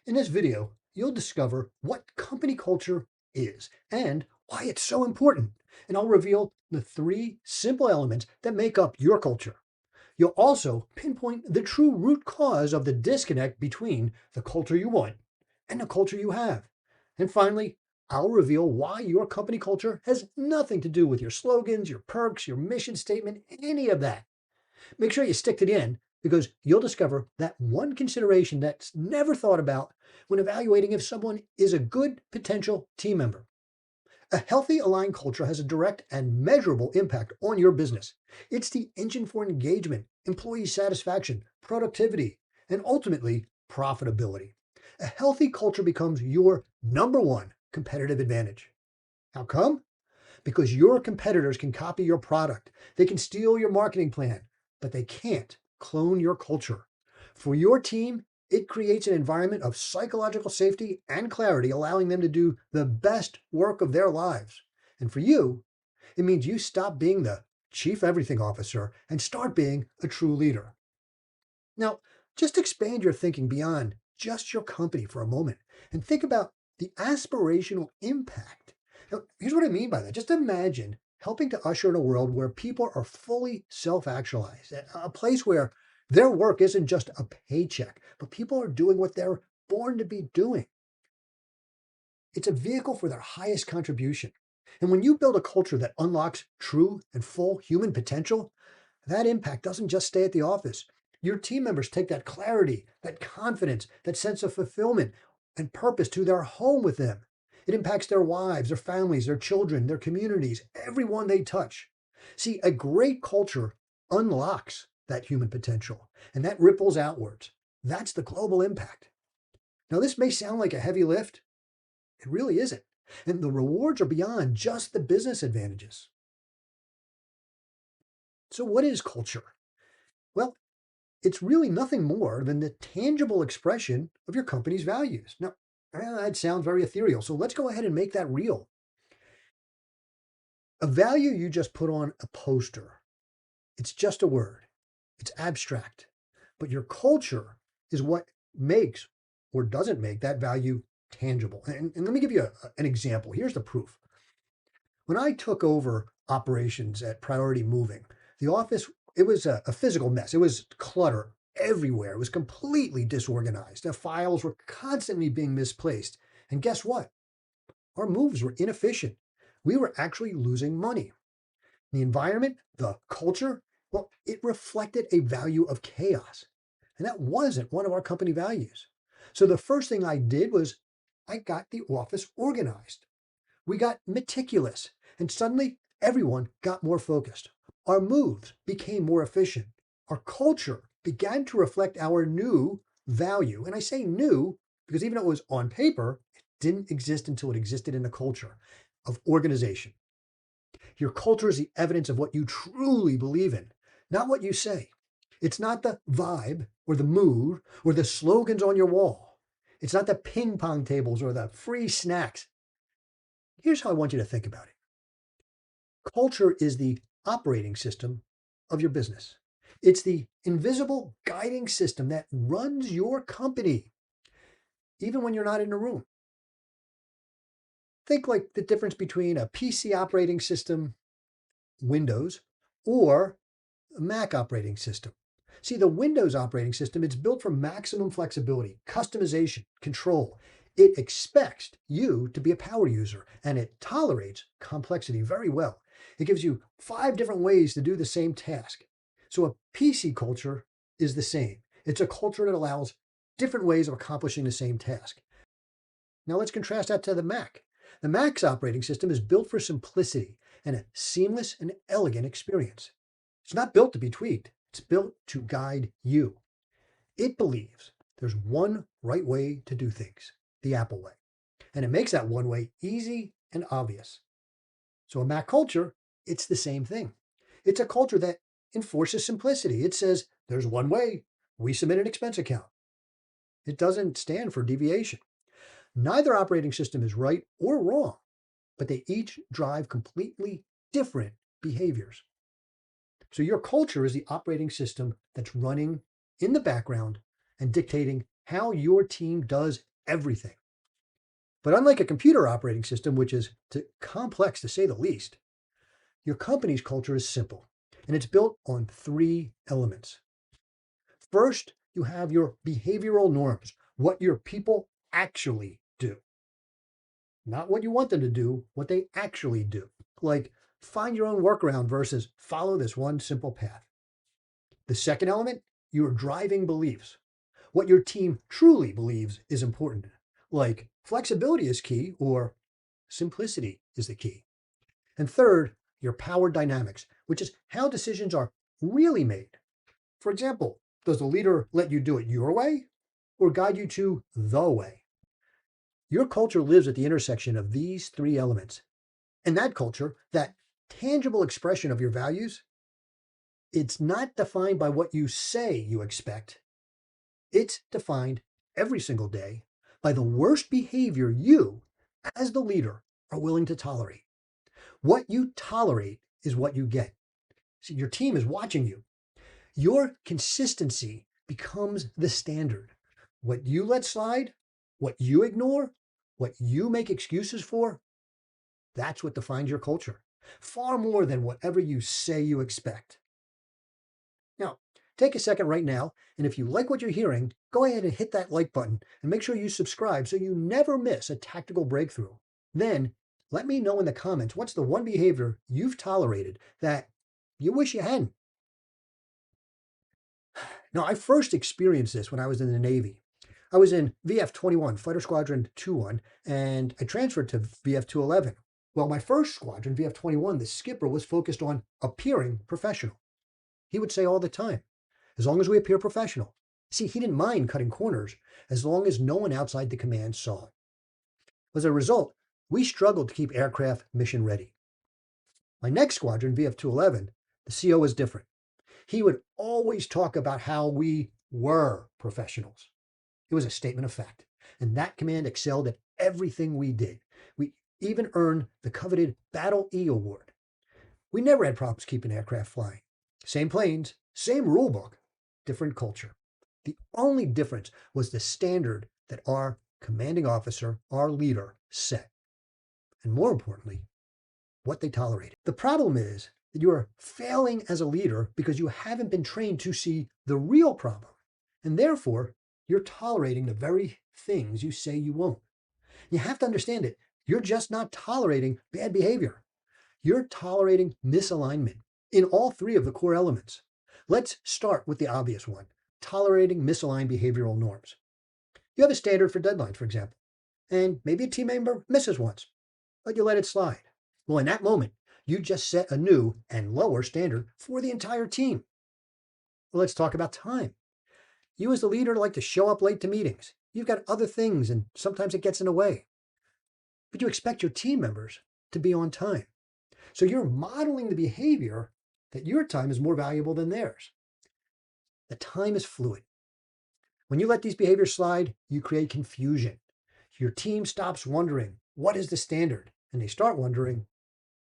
In this video, you'll discover what company culture is and why it's so important. And I'll reveal the three simple elements that make up your culture. You'll also pinpoint the true root cause of the disconnect between the culture you want and the culture you have. And finally, I'll reveal why your company culture has nothing to do with your slogans, your perks, your mission statement, any of that. Make sure you stick to the end because you'll discover that one consideration that's never thought about when evaluating if someone is a good potential team member. A healthy aligned culture has a direct and measurable impact on your business. It's the engine for engagement, employee satisfaction, productivity, and ultimately profitability. A healthy culture becomes your number one competitive advantage. How come? Because your competitors can copy your product, they can steal your marketing plan, but they can't clone your culture. For your team, it creates an environment of psychological safety and clarity, allowing them to do the best work of their lives. And for you, it means you stop being the chief everything officer and start being a true leader. Now, just expand your thinking beyond just your company for a moment and think about the aspirational impact. Now, here's what I mean by that. Just imagine helping to usher in a world where people are fully self actualized, a place where their work isn't just a paycheck, but people are doing what they're born to be doing. It's a vehicle for their highest contribution. And when you build a culture that unlocks true and full human potential, that impact doesn't just stay at the office. Your team members take that clarity, that confidence, that sense of fulfillment and purpose to their home with them. It impacts their wives, their families, their children, their communities, everyone they touch. See, a great culture unlocks that human potential and that ripples outwards. That's the global impact. Now, this may sound like a heavy lift. It really isn't. And the rewards are beyond just the business advantages. So, what is culture? Well, it's really nothing more than the tangible expression of your company's values. Now, that sounds very ethereal, so let's go ahead and make that real. A value you just put on a poster, it's just a word, it's abstract, but your culture is what makes or doesn't make that value tangible. And let me give you an example. Here's the proof. When I took over operations at Priority Moving, the office, it was a physical mess. It was clutter everywhere. It was completely disorganized. The files were constantly being misplaced. And guess what? Our moves were inefficient. We were actually losing money. The environment, the culture, well, it reflected a value of chaos. And that wasn't one of our company values. So the first thing I did was I got the office organized. We got meticulous, and suddenly everyone got more focused. Our moves became more efficient. Our culture began to reflect our new value. And I say new because even though it was on paper, it didn't exist until it existed in the culture of organization. Your culture is the evidence of what you truly believe in, not what you say. It's not the vibe or the mood or the slogans on your wall. It's not the ping pong tables or the free snacks. Here's how I want you to think about it. Culture is the operating system of your business. It's the invisible guiding system that runs your company, even when you're not in the room. Think like the difference between a PC operating system, Windows, or a Mac operating system. See, the Windows operating system, it's built for maximum flexibility, customization, control. It expects you to be a power user and it tolerates complexity very well. It gives you 5 different ways to do the same task. So a PC culture is the same. It's a culture that allows different ways of accomplishing the same task. Now let's contrast that to the Mac. The Mac's operating system is built for simplicity and a seamless and elegant experience. It's not built to be tweaked. It's built to guide you. It believes there's one right way to do things, the Apple way. And it makes that one way easy and obvious. So a Mac culture, it's the same thing. It's a culture that enforces simplicity. It says there's one way. We submit an expense account. It doesn't stand for deviation. Neither operating system is right or wrong, but they each drive completely different behaviors. So your culture is the operating system that's running in the background and dictating how your team does everything. But unlike a computer operating system, which is complex to say the least, your company's culture is simple, and it's built on three elements. First, you have your behavioral norms, what your people actually do. Not what you want them to do, what they actually do. Like find your own workaround versus follow this one simple path. The second element, your driving beliefs. What your team truly believes is important. Like flexibility is key or simplicity is the key. And third, your power dynamics, which is how decisions are really made. For example, does the leader let you do it your way or guide you to the way? Your culture lives at the intersection of these three elements. And that culture, that tangible expression of your values, it's not defined by what you say you expect. It's defined every single day by the worst behavior you, as the leader, are willing to tolerate. What you tolerate is what you get. See, your team is watching you. Your consistency becomes the standard. What you let slide, what you ignore, what you make excuses for, that's what defines your culture, far more than whatever you say you expect. Now, take a second right now, and if you like what you're hearing, go ahead and hit that like button and make sure you subscribe so you never miss a tactical breakthrough. Then, let me know in the comments what's the one behavior you've tolerated that you wish you hadn't. Now, I first experienced this when I was in the Navy. I was in VF 21, Fighter Squadron 2-1, and I transferred to VF 211. Well, my first squadron, VF 21, the skipper was focused on appearing professional. He would say all the time, as long as we appear professional. See, he didn't mind cutting corners as long as no one outside the command saw it. As a result, we struggled to keep aircraft mission ready. My next squadron, VF 211, the CO was different. He would always talk about how we were professionals. It was a statement of fact. And that command excelled at everything we did. We even earned the coveted Battle E award. We never had problems keeping aircraft flying. Same planes, same rule book, different culture. The only difference was the standard that our commanding officer, our leader, set. And more importantly, what they tolerated. The problem is that you are failing as a leader because you haven't been trained to see the real problem. And therefore, you're tolerating the very things you say you won't. You have to understand it. You're just not tolerating bad behavior. You're tolerating misalignment in all three of the core elements. Let's start with the obvious one, tolerating misaligned behavioral norms. You have a standard for deadlines, for example, and maybe a team member misses once, but you let it slide. Well, in that moment, you just set a new and lower standard for the entire team. Well, let's talk about time. You as the leader like to show up late to meetings. You've got other things and sometimes it gets in the way. But you expect your team members to be on time. So you're modeling the behavior that your time is more valuable than theirs. The time is fluid. When you let these behaviors slide, you create confusion. Your team stops wondering, what is the standard? And they start wondering,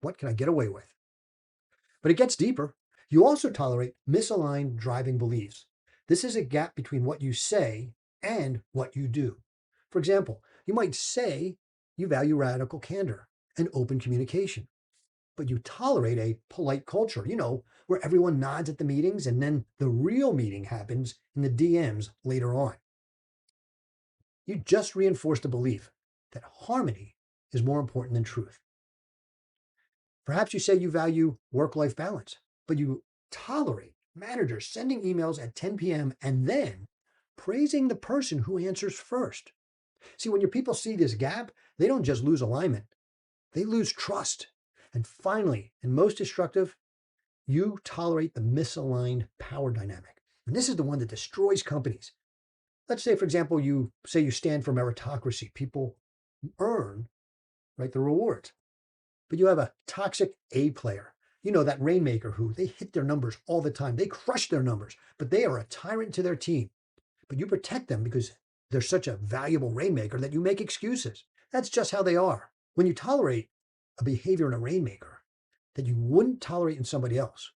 what can I get away with? But it gets deeper. You also tolerate misaligned driving beliefs. This is a gap between what you say and what you do. For example, you might say you value radical candor and open communication, but you tolerate a polite culture, where everyone nods at the meetings and then the real meeting happens in the DMs later on. You just reinforced the belief that harmony is more important than truth. Perhaps you say you value work-life balance, but you tolerate managers sending emails at 10 p.m. and then praising the person who answers first. See, when your people see this gap, they don't just lose alignment, they lose trust. And finally, and most destructive, you tolerate the misaligned power dynamic. And this is the one that destroys companies. Let's say, for example, you say you stand for meritocracy. People earn, right, the rewards. But you have a toxic A player. That rainmaker who they hit their numbers all the time. They crush their numbers, but they are a tyrant to their team. But you protect them because they're such a valuable rainmaker that you make excuses. That's just how they are. When you tolerate a behavior in a rainmaker that you wouldn't tolerate in somebody else,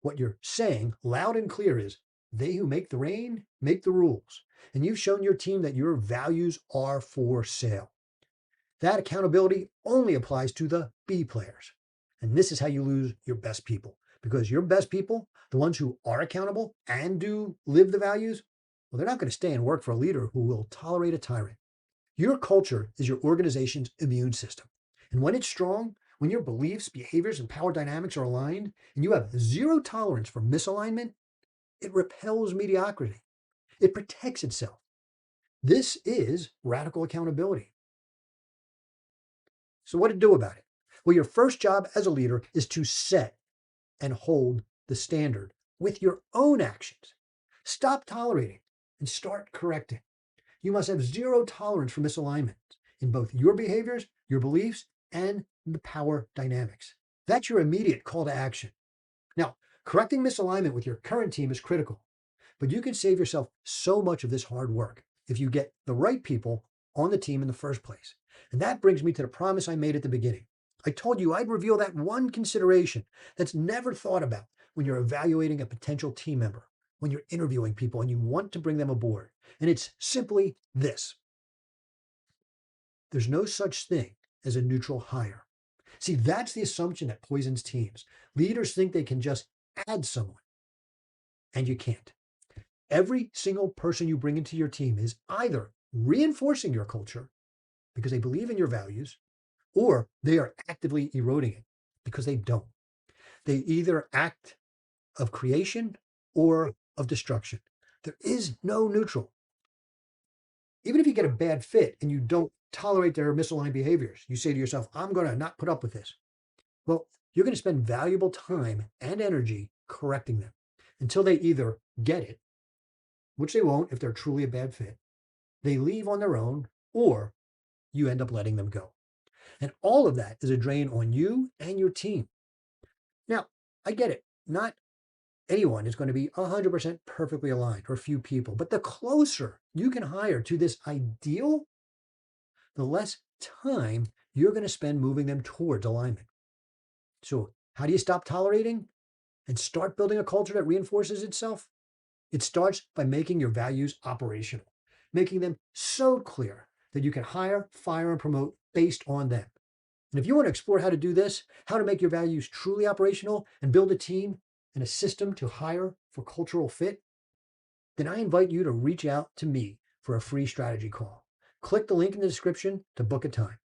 what you're saying loud and clear is they who make the rain make the rules. and you've shown your team that your values are for sale. That accountability only applies to the B players. And this is how you lose your best people. Because your best people, the ones who are accountable and do live the values, well, they're not going to stay and work for a leader who will tolerate a tyrant. Your culture is your organization's immune system. And when it's strong, when your beliefs, behaviors, and power dynamics are aligned, and you have zero tolerance for misalignment, it repels mediocrity. It protects itself. This is radical accountability. So, what to do about it? Well, your first job as a leader is to set and hold the standard with your own actions. Stop tolerating and start correcting. You must have zero tolerance for misalignment in both your behaviors, your beliefs, and the power dynamics. That's your immediate call to action. Now, correcting misalignment with your current team is critical, but you can save yourself so much of this hard work if you get the right people on the team in the first place. And that brings me to the promise I made at the beginning. I told you I'd reveal that one consideration that's never thought about when you're evaluating a potential team member, when you're interviewing people and you want to bring them aboard. And it's simply this: there's no such thing as a neutral hire. See, that's the assumption that poisons teams. Leaders think they can just add someone, and you can't. Every single person you bring into your team is either reinforcing your culture because they believe in your values, or they are actively eroding it because they don't. They either act of creation or of destruction. There is no neutral. Even if you get a bad fit and you don't tolerate their misaligned behaviors, you say to yourself, I'm going to not put up with this. Well, you're going to spend valuable time and energy correcting them until they either get it, which they won't if they're truly a bad fit, they leave on their own, or you end up letting them go. And all of that is a drain on you and your team. Now, I get it. Not anyone is going to be 100% perfectly aligned, or few people, but the closer you can hire to this ideal, the less time you're going to spend moving them towards alignment. So, how do you stop tolerating and start building a culture that reinforces itself? It starts by making your values operational, making them so clear that you can hire, fire, and promote based on them. And if you want to explore how to do this, how to make your values truly operational and build a team and a system to hire for cultural fit, then I invite you to reach out to me for a free strategy call. Click the link in the description to book a time.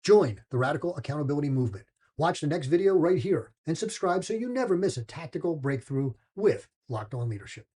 Join the Radical Accountability Movement. Watch the next video right here and subscribe so you never miss a tactical breakthrough with Locked On Leadership.